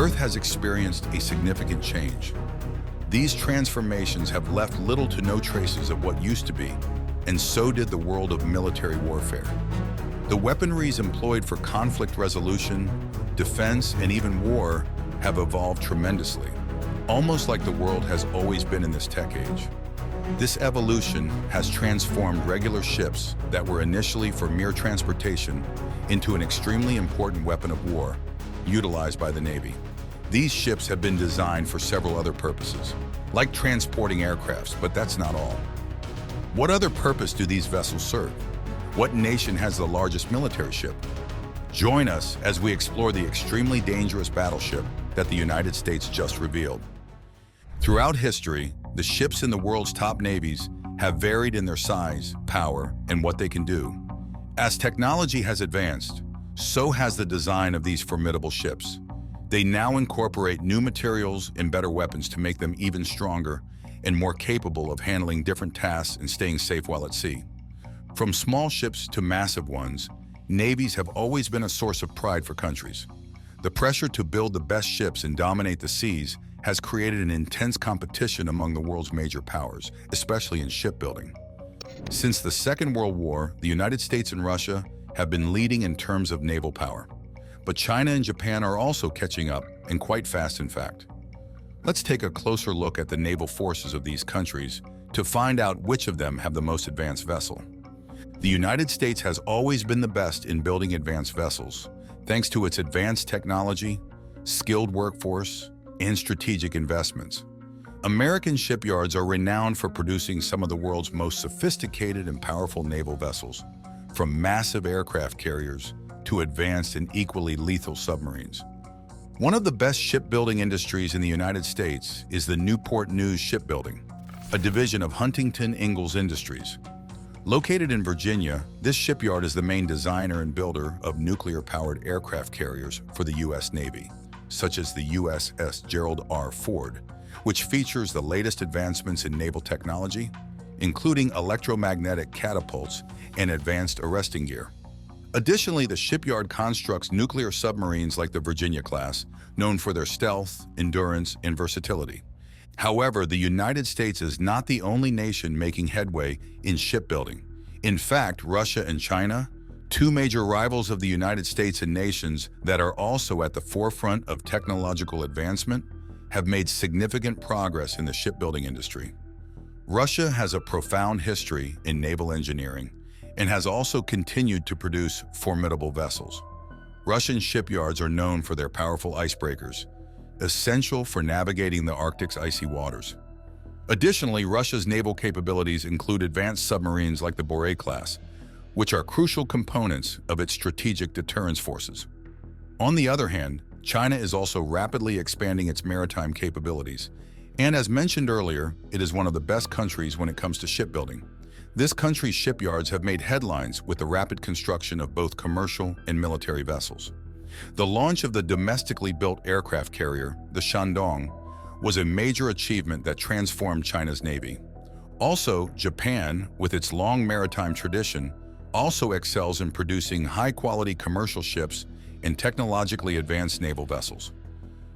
Earth has experienced a significant change. These transformations have left little to no traces of what used to be, and so did the world of military warfare. The weaponries employed for conflict resolution, defense, and even war have evolved tremendously, almost like the world has always been in this tech age. This evolution has transformed regular ships that were initially for mere transportation into an extremely important weapon of war, utilized by the Navy. These ships have been designed for several other purposes, like transporting aircrafts, but that's not all. What other purpose do these vessels serve? What nation has the largest military ship? Join us as we explore the extremely dangerous battleship that the United States just revealed. Throughout history, the ships in the world's top navies have varied in their size, power, and what they can do. As technology has advanced, so has the design of these formidable ships. They now incorporate new materials and better weapons to make them even stronger and more capable of handling different tasks and staying safe while at sea. From small ships to massive ones, navies have always been a source of pride for countries. The pressure to build the best ships and dominate the seas has created an intense competition among the world's major powers, especially in shipbuilding. Since the Second World War, the United States and Russia have been leading in terms of naval power. But China and Japan are also catching up, and quite fast in fact. Let's take a closer look at the naval forces of these countries to find out which of them have the most advanced vessel. The United States has always been the best in building advanced vessels, thanks to its advanced technology, skilled workforce, and strategic investments. American shipyards are renowned for producing some of the world's most sophisticated and powerful naval vessels, from massive aircraft carriers to advanced and equally lethal submarines. One of the best shipbuilding industries in the United States is the Newport News Shipbuilding, a division of Huntington Ingalls Industries. Located in Virginia, this shipyard is the main designer and builder of nuclear-powered aircraft carriers for the U.S. Navy, such as the USS Gerald R. Ford, which features the latest advancements in naval technology, including electromagnetic catapults and advanced arresting gear. Additionally, the shipyard constructs nuclear submarines like the Virginia-class, known for their stealth, endurance, and versatility. However, the United States is not the only nation making headway in shipbuilding. In fact, Russia and China, two major rivals of the United States and nations that are also at the forefront of technological advancement, have made significant progress in the shipbuilding industry. Russia has a profound history in naval engineering and has also continued to produce formidable vessels. Russian shipyards are known for their powerful icebreakers, essential for navigating the Arctic's icy waters. Additionally, Russia's naval capabilities include advanced submarines like the Borei class, which are crucial components of its strategic deterrence forces. On the other hand, China is also rapidly expanding its maritime capabilities, and as mentioned earlier, it is one of the best countries when it comes to shipbuilding. This country's shipyards have made headlines with the rapid construction of both commercial and military vessels. The launch of the domestically built aircraft carrier, the Shandong, was a major achievement that transformed China's navy. Also, Japan, with its long maritime tradition, also excels in producing high-quality commercial ships and technologically advanced naval vessels.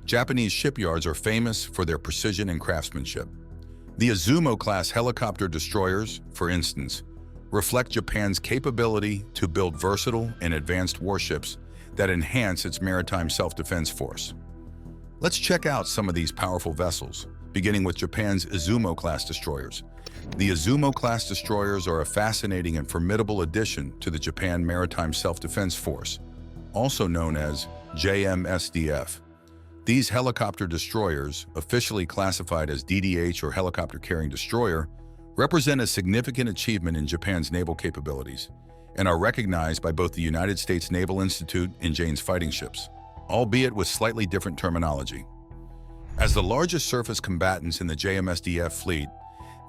Japanese shipyards are famous for their precision and craftsmanship. The Izumo-class helicopter destroyers, for instance, reflect Japan's capability to build versatile and advanced warships that enhance its maritime self-defense force. Let's check out some of these powerful vessels, beginning with Japan's Izumo-class destroyers. The Izumo-class destroyers are a fascinating and formidable addition to the Japan Maritime Self-Defense Force, also known as JMSDF. These helicopter destroyers, officially classified as DDH or helicopter carrying destroyer, represent a significant achievement in Japan's naval capabilities and are recognized by both the United States Naval Institute and Jane's fighting ships, albeit with slightly different terminology. As the largest surface combatants in the JMSDF fleet,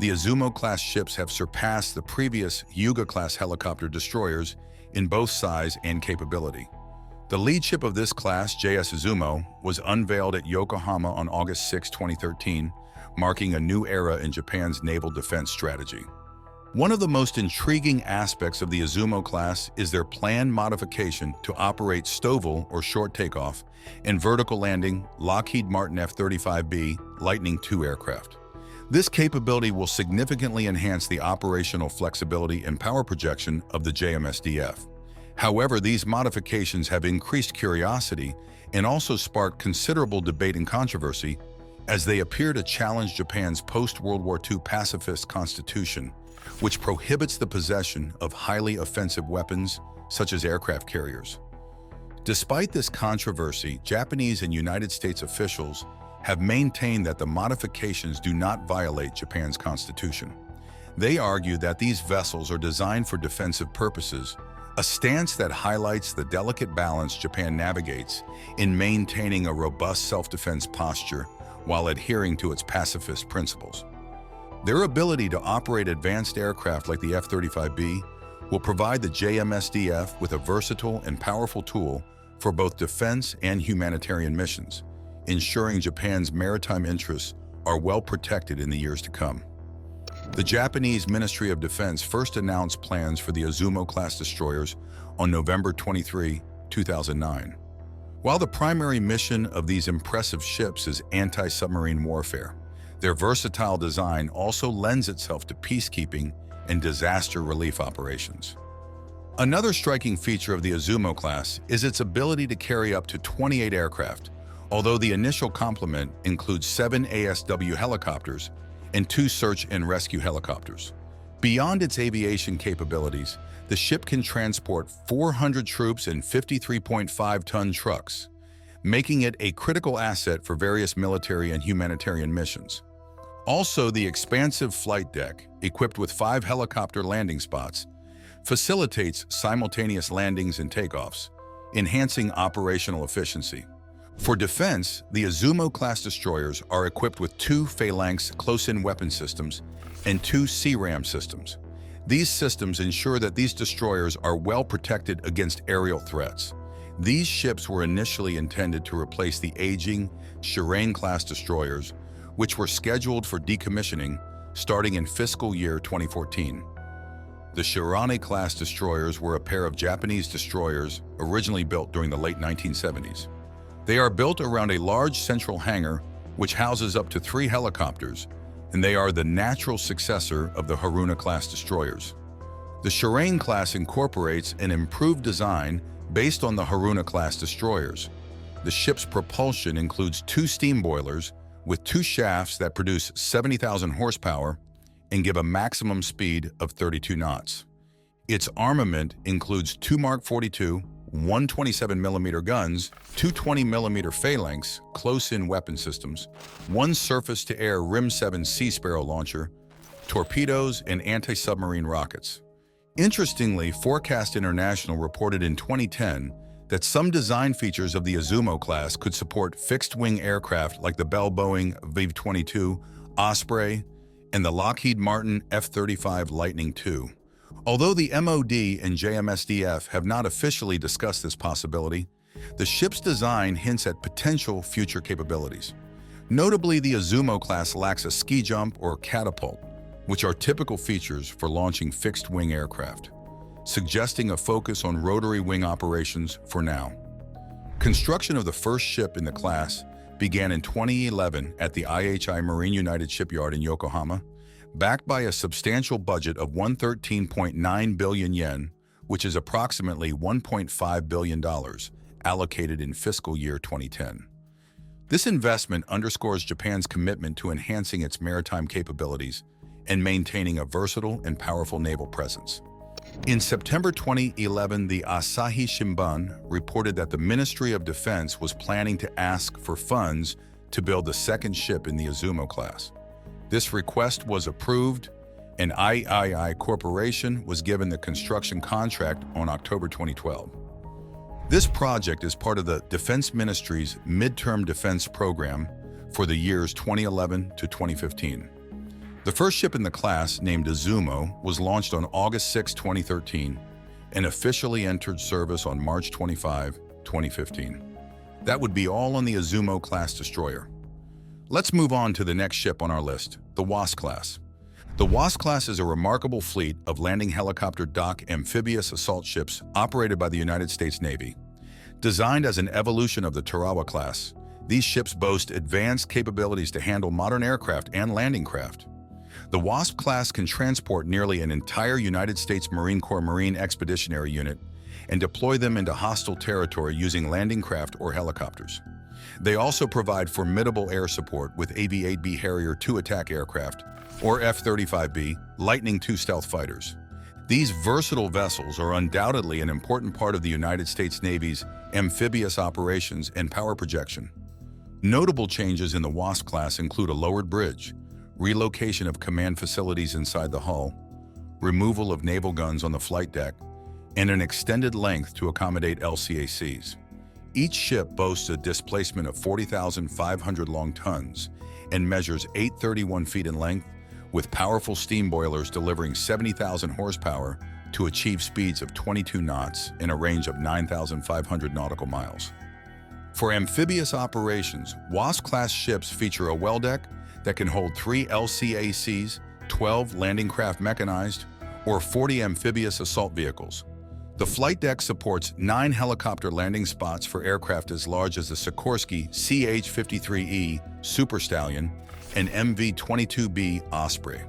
the Izumo-class ships have surpassed the previous Hyuga-class helicopter destroyers in both size and capability. The lead ship of this class, JS Izumo, was unveiled at Yokohama on August 6, 2013, marking a new era in Japan's naval defense strategy. One of the most intriguing aspects of the Izumo class is their planned modification to operate STOVL or short takeoff and vertical landing Lockheed Martin F-35B Lightning II aircraft. This capability will significantly enhance the operational flexibility and power projection of the JMSDF. However, these modifications have increased curiosity and also sparked considerable debate and controversy as they appear to challenge Japan's post-World War II pacifist constitution, which prohibits the possession of highly offensive weapons such as aircraft carriers. Despite this controversy, Japanese and United States officials have maintained that the modifications do not violate Japan's constitution. They argue that these vessels are designed for defensive purposes, a stance that highlights the delicate balance Japan navigates in maintaining a robust self-defense posture while adhering to its pacifist principles. Their ability to operate advanced aircraft like the F-35B will provide the JMSDF with a versatile and powerful tool for both defense and humanitarian missions, ensuring Japan's maritime interests are well protected in the years to come. The Japanese Ministry of Defense first announced plans for the Izumo-class destroyers on November 23, 2009. While the primary mission of these impressive ships is anti-submarine warfare, their versatile design also lends itself to peacekeeping and disaster relief operations. Another striking feature of the Izumo class is its ability to carry up to 28 aircraft, although the initial complement includes 7 ASW helicopters and 2 search and rescue helicopters. Beyond its aviation capabilities, the ship can transport 400 troops and 53.5-ton trucks, making it a critical asset for various military and humanitarian missions. Also, the expansive flight deck, equipped with 5 helicopter landing spots, facilitates simultaneous landings and takeoffs, enhancing operational efficiency. For defense, the Izumo-class destroyers are equipped with 2 Phalanx close-in weapon systems and 2 CRAM systems. These systems ensure that these destroyers are well protected against aerial threats. These ships were initially intended to replace the aging Shirane-class destroyers, which were scheduled for decommissioning starting in fiscal year 2014. The Shirane-class destroyers were a pair of Japanese destroyers originally built during the late 1970s. They are built around a large central hangar which houses up to 3 helicopters, and they are the natural successor of the Haruna-class destroyers. The Shirane class incorporates an improved design based on the Haruna-class destroyers. The ship's propulsion includes 2 steam boilers with 2 shafts that produce 70,000 horsepower and give a maximum speed of 32 knots. Its armament includes 2 Mark 42 127mm guns, 2 20mm Phalanx close-in weapon systems, 1 surface-to-air RIM-7 Sea Sparrow launcher, torpedoes, and anti-submarine rockets. Interestingly, Forecast International reported in 2010 that some design features of the Izumo class could support fixed-wing aircraft like the Bell Boeing VV-22 Osprey and the Lockheed Martin F-35 Lightning II. Although the MOD and JMSDF have not officially discussed this possibility, the ship's design hints at potential future capabilities. Notably, the Izumo class lacks a ski jump or catapult, which are typical features for launching fixed-wing aircraft, suggesting a focus on rotary wing operations for now. Construction of the first ship in the class began in 2011 at the IHI Marine United Shipyard in Yokohama, backed by a substantial budget of 113.9 billion yen, which is approximately $1.5 billion, allocated in fiscal year 2010. This investment underscores Japan's commitment to enhancing its maritime capabilities and maintaining a versatile and powerful naval presence. In September 2011, the Asahi Shimbun reported that the Ministry of Defense was planning to ask for funds to build the second ship in the Izumo class. This request was approved, and III Corporation was given the construction contract on October 2012. This project is part of the Defense Ministry's Midterm Defense Program for the years 2011 to 2015. The first ship in the class, named Izumo, was launched on August 6, 2013, and officially entered service on March 25, 2015. That would be all on the Izumo-class destroyer. Let's move on to the next ship on our list, the WASP class. The Wasp class is a remarkable fleet of landing helicopter dock amphibious assault ships operated by the United States Navy. Designed as an evolution of the Tarawa class, these ships boast advanced capabilities to handle modern aircraft and landing craft. The Wasp class can transport nearly an entire United States Marine Corps Marine Expeditionary Unit and deploy them into hostile territory using landing craft or helicopters. They also provide formidable air support with AV-8B Harrier II attack aircraft, or F-35B Lightning II stealth fighters. These versatile vessels are undoubtedly an important part of the United States Navy's amphibious operations and power projection. Notable changes in the Wasp class include a lowered bridge, relocation of command facilities inside the hull, removal of naval guns on the flight deck, and an extended length to accommodate LCACs. Each ship boasts a displacement of 40,500 long tons and measures 831 feet in length, with powerful steam boilers delivering 70,000 horsepower to achieve speeds of 22 knots in a range of 9,500 nautical miles. For amphibious operations, Wasp-class ships feature a well deck that can hold 3 LCACs, 12 landing craft mechanized, or 40 amphibious assault vehicles. The flight deck supports 9 helicopter landing spots for aircraft as large as the Sikorsky CH-53E Super Stallion and MV-22B Osprey.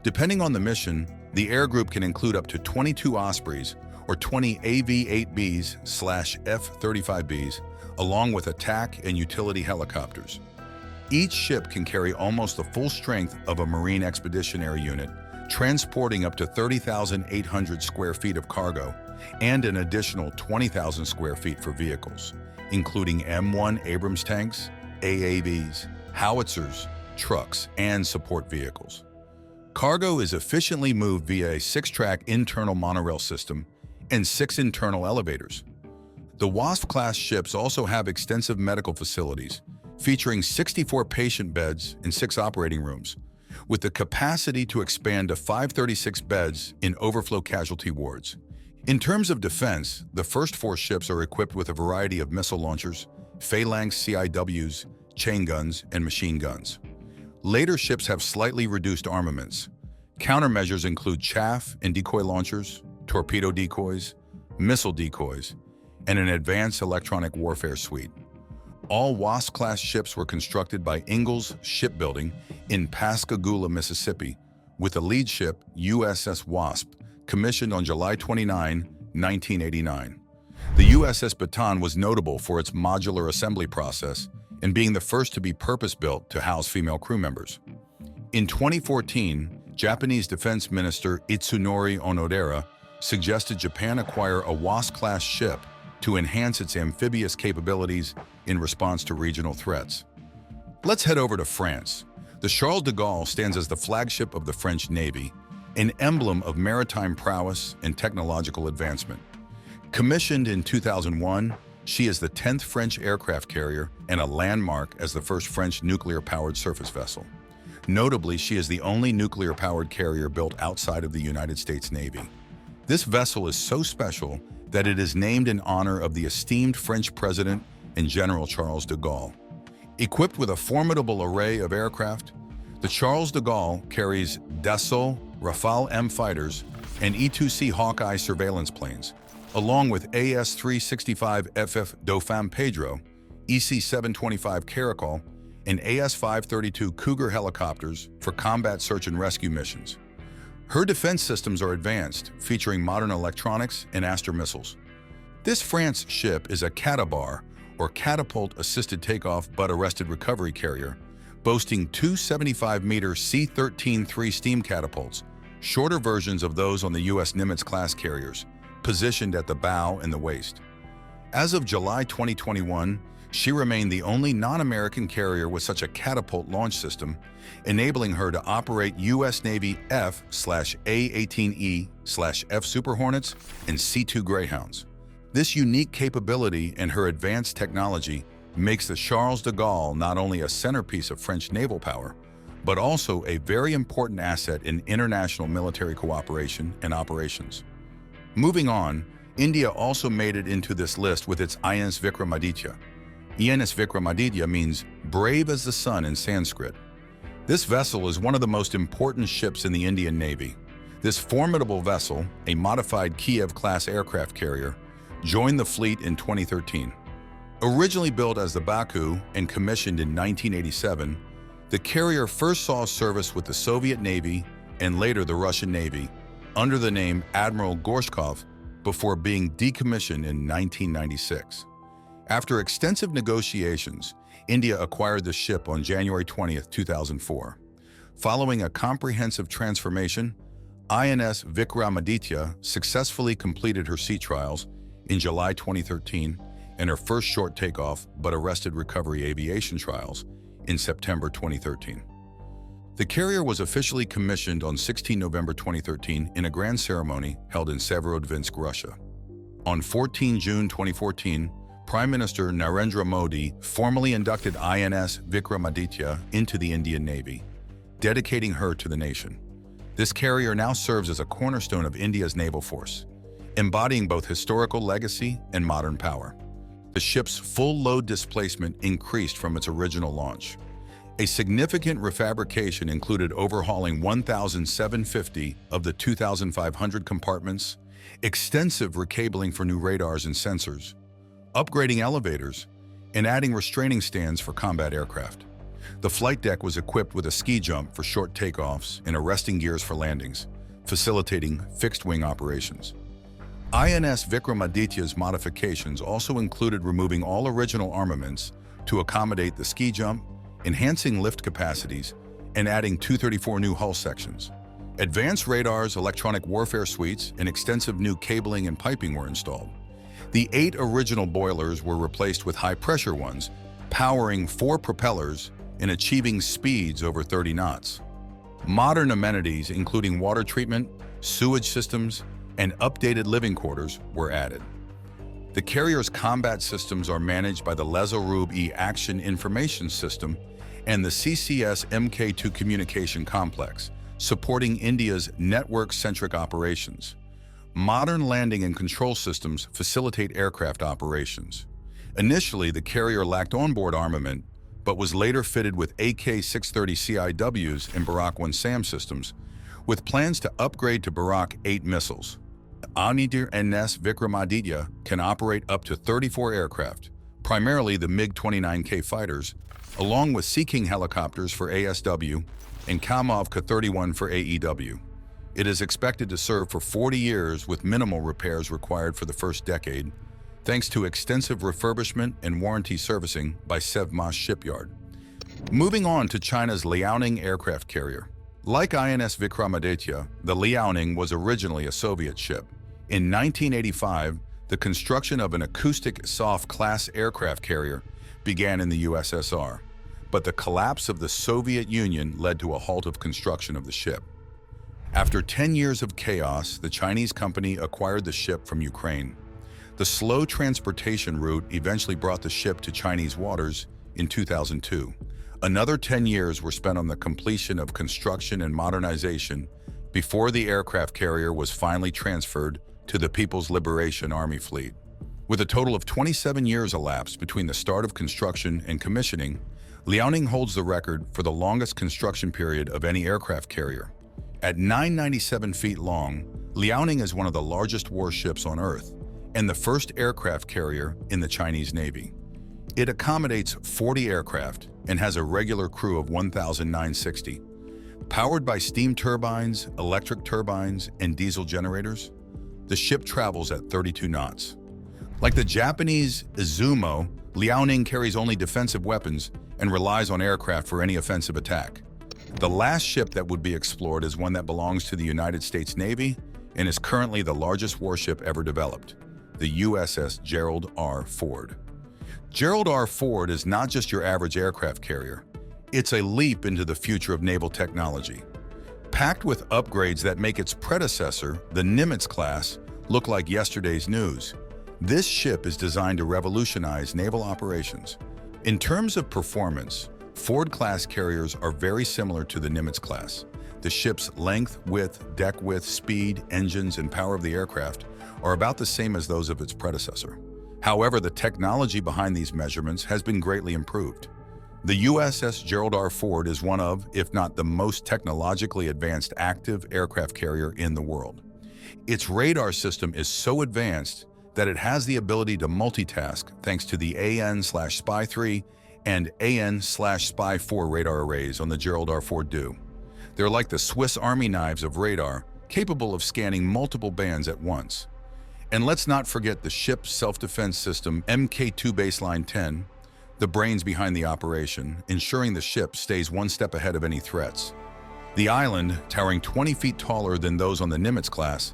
Depending on the mission, the air group can include up to 22 Ospreys or 20 AV-8Bs/F-35Bs, along with attack and utility helicopters. Each ship can carry almost the full strength of a Marine Expeditionary Unit, transporting up to 30,800 square feet of cargo and an additional 20,000 square feet for vehicles, including M1 Abrams tanks, AAVs, howitzers, trucks, and support vehicles. Cargo is efficiently moved via a 6-track internal monorail system and 6 internal elevators. The Wasp-class ships also have extensive medical facilities, featuring 64 patient beds and 6 operating rooms, with the capacity to expand to 536 beds in overflow casualty wards. In terms of defense, the first 4 ships are equipped with a variety of missile launchers, phalanx CIWs, chain guns, and machine guns. Later ships have slightly reduced armaments. Countermeasures include chaff and decoy launchers, torpedo decoys, missile decoys, and an advanced electronic warfare suite. All Wasp-class ships were constructed by Ingalls Shipbuilding in Pascagoula, Mississippi, with the lead ship, USS Wasp, commissioned on July 29, 1989. The USS Bataan was notable for its modular assembly process and being the first to be purpose-built to house female crew members. In 2014, Japanese Defense Minister Itsunori Onodera suggested Japan acquire a Wasp-class ship to enhance its amphibious capabilities in response to regional threats. Let's head over to France. The Charles de Gaulle stands as the flagship of the French Navy, an emblem of maritime prowess and technological advancement. Commissioned in 2001, she is the 10th French aircraft carrier and a landmark as the first French nuclear-powered surface vessel. Notably, she is the only nuclear-powered carrier built outside of the United States Navy. This vessel is so special that it is named in honor of the esteemed French President and General Charles de Gaulle. Equipped with a formidable array of aircraft, the Charles de Gaulle carries Dassault Rafale M fighters and E-2C Hawkeye surveillance planes, along with AS-365FF Dauphin Pedro, EC-725 Caracol, and AS-532 Cougar helicopters for combat search and rescue missions. Her defense systems are advanced, featuring modern electronics and Aster missiles. This France ship is a catabar, or catapult-assisted takeoff but arrested recovery carrier, boasting 2 75-meter C-13-3 steam catapults, shorter versions of those on the U.S. Nimitz-class carriers, positioned at the bow and the waist. As of July 2021, she remained the only non-American carrier with such a catapult launch system, enabling her to operate U.S. Navy F/A-18E/F Super Hornets and C-2 Greyhounds. This unique capability and her advanced technology makes the Charles de Gaulle not only a centerpiece of French naval power, but also a very important asset in international military cooperation and operations. Moving on, India also made it into this list with its INS Vikramaditya. INS Vikramaditya means brave as the sun in Sanskrit. This vessel is one of the most important ships in the Indian Navy. This formidable vessel, a modified Kiev-class aircraft carrier, joined the fleet in 2013. Originally built as the Baku and commissioned in 1987, the carrier first saw service with the Soviet Navy and later the Russian Navy under the name Admiral Gorshkov before being decommissioned in 1996. After extensive negotiations, India acquired the ship on January 20, 2004. Following a comprehensive transformation, INS Vikramaditya successfully completed her sea trials in July 2013 and her first short takeoff but arrested recovery aviation trials in September 2013. The carrier was officially commissioned on 16 November 2013 in a grand ceremony held in Severodvinsk, Russia. On 14 June 2014, Prime Minister Narendra Modi formally inducted INS Vikramaditya into the Indian Navy, dedicating her to the nation. This carrier now serves as a cornerstone of India's naval force, embodying both historical legacy and modern power. The ship's full load displacement increased from its original launch. A significant refabrication included overhauling 1,750 of the 2,500 compartments, extensive recabling for new radars and sensors, upgrading elevators, and adding restraining stands for combat aircraft. The flight deck was equipped with a ski jump for short takeoffs and arresting gears for landings, facilitating fixed-wing operations. INS Vikramaditya's modifications also included removing all original armaments to accommodate the ski jump, enhancing lift capacities, and adding 234 new hull sections. Advanced radars, electronic warfare suites, and extensive new cabling and piping were installed. The 8 original boilers were replaced with high-pressure ones, powering 4 propellers and achieving speeds over 30 knots. Modern amenities, including water treatment, sewage systems, and updated living quarters, were added. The carrier's combat systems are managed by the Lesorub-E Action Information System and the CCS Mk2 Communication Complex, supporting India's network-centric operations. Modern landing and control systems facilitate aircraft operations. Initially, the carrier lacked onboard armament, but was later fitted with AK-630 CIWs and Barak 1 SAM systems, with plans to upgrade to Barak 8 missiles. INS Vikramaditya can operate up to 34 aircraft, primarily the MiG-29K fighters, along with Sea King helicopters for ASW and Kamov Ka-31 for AEW. It is expected to serve for 40 years with minimal repairs required for the first decade, thanks to extensive refurbishment and warranty servicing by Sevmas Shipyard. Moving on to China's Liaoning aircraft carrier. Like INS Vikramaditya, the Liaoning was originally a Soviet ship. In 1985, the construction of an acoustic soft-class aircraft carrier began in the USSR, but the collapse of the Soviet Union led to a halt of construction of the ship. After 10 years of chaos, the Chinese company acquired the ship from Ukraine. The slow transportation route eventually brought the ship to Chinese waters in 2002. Another 10 years were spent on the completion of construction and modernization before the aircraft carrier was finally transferred to the People's Liberation Army fleet. With a total of 27 years elapsed between the start of construction and commissioning, Liaoning holds the record for the longest construction period of any aircraft carrier. At 997 feet long, Liaoning is one of the largest warships on Earth and the first aircraft carrier in the Chinese Navy. It accommodates 40 aircraft and has a regular crew of 1,960. Powered by steam turbines, electric turbines, and diesel generators, the ship travels at 32 knots. Like the Japanese Izumo, Liaoning carries only defensive weapons and relies on aircraft for any offensive attack. The last ship that would be explored is one that belongs to the United States Navy and is currently the largest warship ever developed, the USS Gerald R. Ford. Gerald R. Ford is not just your average aircraft carrier. It's a leap into the future of naval technology. Packed with upgrades that make its predecessor, the Nimitz class, look like yesterday's news. This ship is designed to revolutionize naval operations. In terms of performance, Ford-class carriers are very similar to the Nimitz class. The ship's length, width, deck width, speed, engines, and power of the aircraft are about the same as those of its predecessor. However, the technology behind these measurements has been greatly improved. The USS Gerald R. Ford is one of, if not the most technologically advanced active aircraft carrier in the world. Its radar system is so advanced that it has the ability to multitask thanks to the AN/SPY-3 and AN/SPY-4 radar arrays on the Gerald R. Ford do. They're like the Swiss Army knives of radar, capable of scanning multiple bands at once. And let's not forget the ship's self-defense system Mk2 Baseline 10, the brains behind the operation, ensuring the ship stays one step ahead of any threats. The island, towering 20 feet taller than those on the Nimitz class,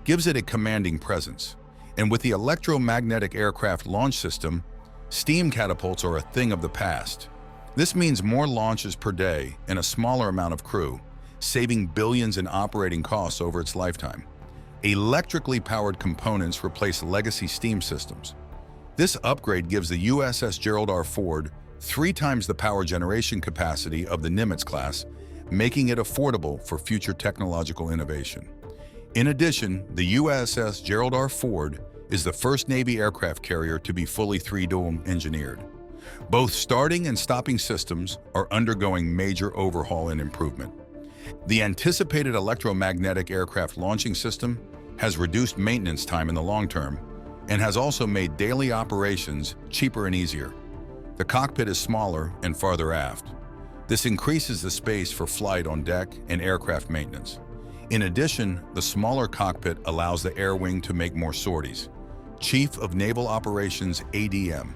gives it a commanding presence. And with the electromagnetic aircraft launch system, steam catapults are a thing of the past. This means more launches per day and a smaller amount of crew, saving billions in operating costs over its lifetime. Electrically powered components replace legacy steam systems. This upgrade gives the USS Gerald R. Ford 3 times the power generation capacity of the Nimitz class, making it affordable for future technological innovation. In addition, the USS Gerald R. Ford is the first Navy aircraft carrier to be fully 3-dome engineered. Both starting and stopping systems are undergoing major overhaul and improvement. The anticipated electromagnetic aircraft launching system has reduced maintenance time in the long term and has also made daily operations cheaper and easier. The cockpit is smaller and farther aft. This increases the space for flight on deck and aircraft maintenance. In addition, the smaller cockpit allows the air wing to make more sorties. Chief of Naval Operations ADM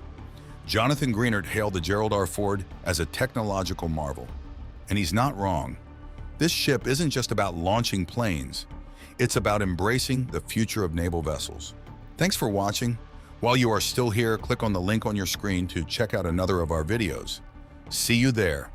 Jonathan Greenert hailed the Gerald R. Ford as a technological marvel. And he's not wrong. This ship isn't just about launching planes. It's about embracing the future of naval vessels. Thanks for watching. While you are still here, click on the link on your screen to check out another of our videos. See you there.